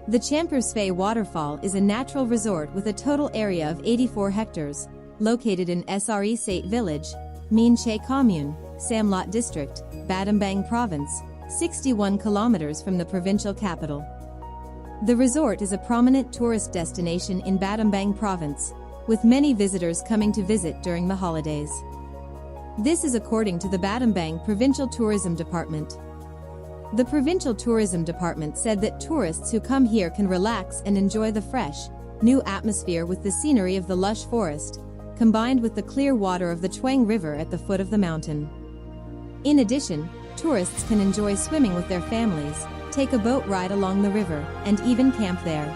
The Chamkar Svay Waterfall is a natural resort with a total area of 84 hectares, located in Sre Sate Village, Chey Commune, Samlot District, Battambang Province, 61 kilometers from the provincial capital. The resort is a prominent tourist destination in Battambang Province, with many visitors coming to visit during the holidays. This is according to the Battambang Provincial Tourism Department. The Provincial Tourism Department said that tourists who come here can relax and enjoy the fresh, new atmosphere with the scenery of the lush forest, combined with the clear water of the Chhweng River at the foot of the mountain. In addition, tourists can enjoy swimming with their families, take a boat ride along the river, and even camp there.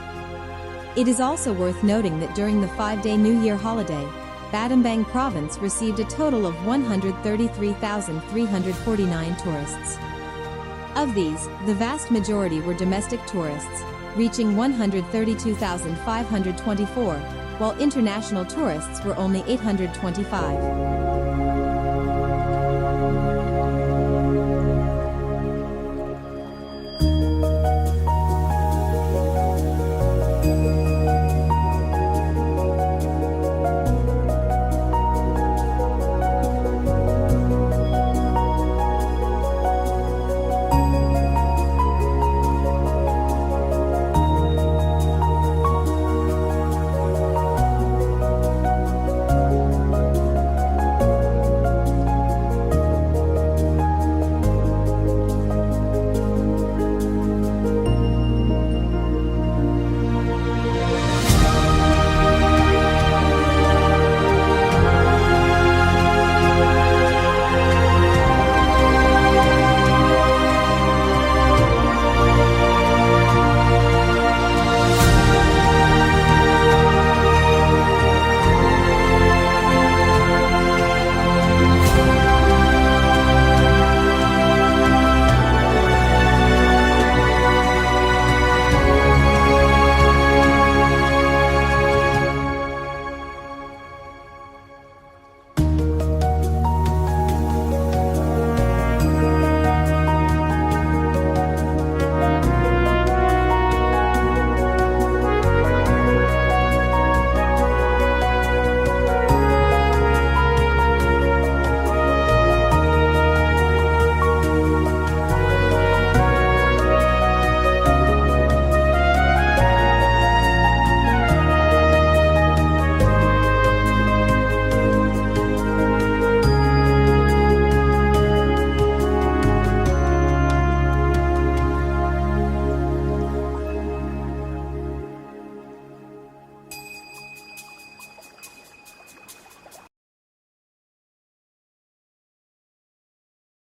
It is also worth noting that during the 5-day New Year holiday, Battambang Province received a total of 133,349 tourists. Of these, the vast majority were domestic tourists, reaching 132,524, while international tourists were only 825.